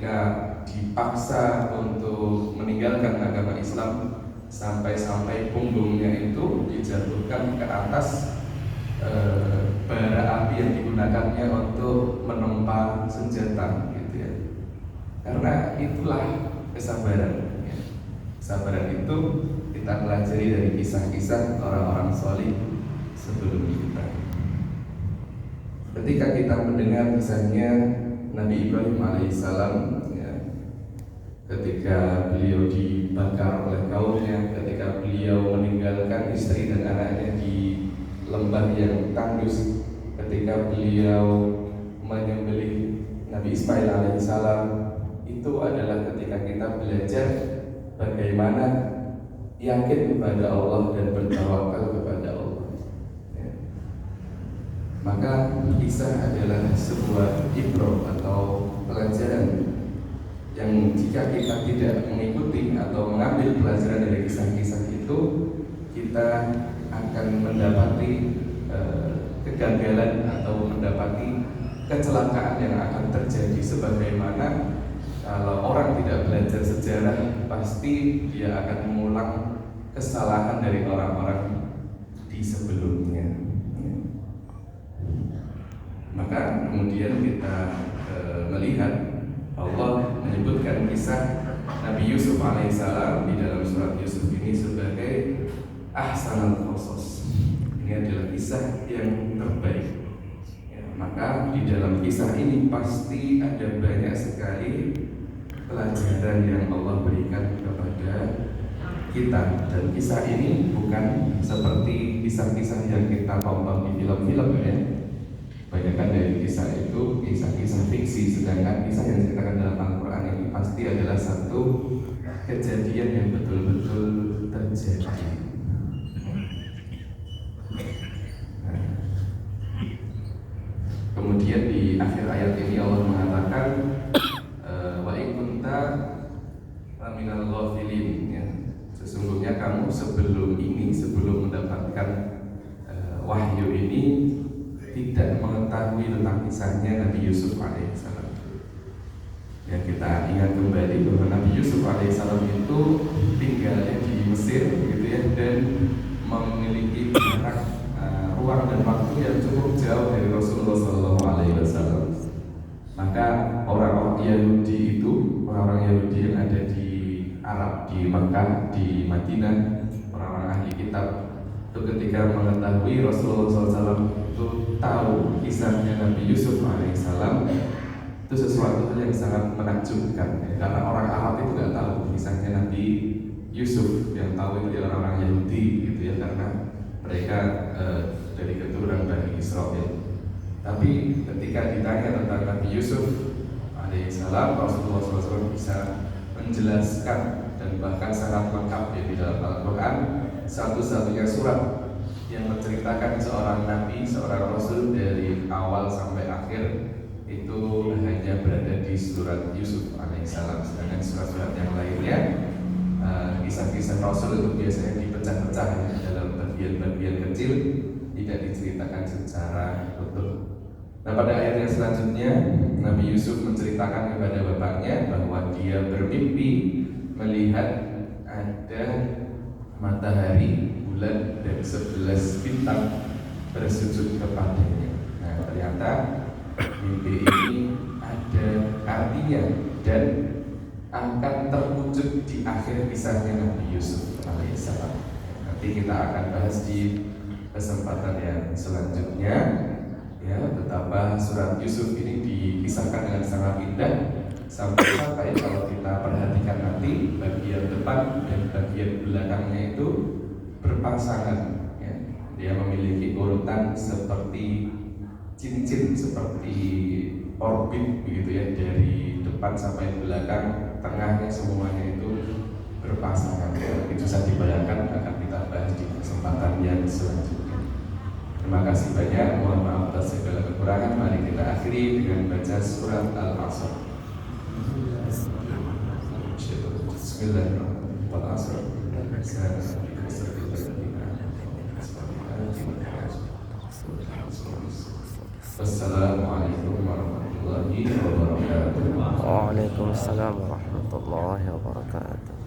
ketika dipaksa untuk meninggalkan agama Islam, sampai-sampai punggungnya itu dijatuhkan ke atas bara api yang digunakannya untuk menempa senjata, gitu ya. Karena itulah kesabaran. Kesabaran itu kita pelajari dari kisah-kisah orang-orang saleh sebelum kita. Ketika kita mendengar kisahnya Nabi Ibrahim alaihissalam, ya, ketika beliau dibakar oleh kaumnya, ketika beliau meninggalkan istri dan anaknya di lembah yang tandus, ketika beliau menyembelih Nabi Ismail alaihissalam, itu adalah ketika kita belajar bagaimana yakin kepada Allah dan bertawakal kepada Allah. Maka kisah adalah sebuah ibrah atau pelajaran yang jika kita tidak mengikuti atau mengambil pelajaran dari kisah-kisah itu, kita akan mendapati kegagalan atau mendapati kecelakaan yang akan terjadi. Sebagaimana kalau orang tidak belajar sejarah, pasti dia akan mengulang kesalahan dari orang-orang di sebelumnya. Maka kemudian kita melihat Allah menyebutkan kisah Nabi Yusuf alaihissalam di dalam surat Yusuf ini sebagai ahsanul qasas. Ini adalah kisah yang terbaik. Ya, maka di dalam kisah ini pasti ada banyak sekali pelajaran yang Allah berikan kepada kita. Dan kisah ini bukan seperti kisah-kisah yang kita tonton di film-film, ya. Kebanyakan dari kisah itu kisah-kisah fiksi, sedangkan kisah yang diceritakan dalam Al-Quran ini pasti adalah satu kejadian yang betul-betul terjadi. Kemudian di akhir ayat ini Allah mengatakan wa in kunta minal ghafilin, ya. Sesungguhnya kamu sebelum mendapatkan wahyu ini tidak mengetahui tentang kisahnya Nabi Yusuf alaihissalam. Ya, kita ingat kembali bahwa Nabi Yusuf alaihissalam itu tinggalnya di Mesir, gitu ya, dan memiliki jarak ruang dan waktu yang cukup jauh dari Rasulullah SAW. Maka orang-orang Yahudi yang ada di Arab, di Mekah, di Madinah, orang-orang ahli kitab itu ketika mengetahui Rasulullah SAW itu tahu kisahnya Nabi Yusuf alaihissalam, itu sesuatu yang sangat menakjubkan, ya. Karena orang Arab itu nggak tahu kisahnya Nabi Yusuf, yang tahu itu adalah orang Yahudi, gitu ya, karena mereka dari keturunan Bani Israel. Tapi ketika ditanya tentang Nabi Yusuf alaihissalam, Rasulullah SAW bisa menjelaskan dan bahkan sangat lengkap, ya, di dalam Al-Quran. Satu-satunya surat yang menceritakan seorang nabi, seorang rasul dari awal sampai akhir itu hanya berada di surat Yusuf alaihissalam. Sedangkan surat-surat yang lainnya, kisah-kisah rasul itu biasanya dipecah-pecah dalam bagian-bagian kecil, tidak diceritakan secara utuh. Nah, pada ayat yang selanjutnya Nabi Yusuf menceritakan kepada bapaknya bahwa dia bermimpi melihat ada matahari, bulan, dan 11 bintang bersujud kepadanya. Nah, ternyata mimpi ini ada artinya dan akan terwujud di akhir kisahnya Nabi Yusuf alaihissalam. Nanti kita akan bahas di kesempatan yang selanjutnya, ya, betapa surat Yusuf ini dikisahkan dengan sangat indah, sampai kalau kita perhatikan nanti bagian depan dan bagian belakangnya itu berpasangan, ya. Dia memiliki urutan seperti cincin, seperti orbit, begitu ya, dari depan sampai belakang, tengahnya semuanya itu berpasangan, ya. Itu bisa dibayangkan, akan kita bahas di kesempatan yang selanjutnya. Terima kasih banyak, mohon maaf atas segala kekurangan. Mari kita akhiri dengan baca surat Al-Asr. Bismillahirrahmanirrahim. Wassalamualaikum warahmatullahi wabarakatuh. warahmatullahi wabarakatuh. Waalaikumsalam warahmatullahi wabarakatuh.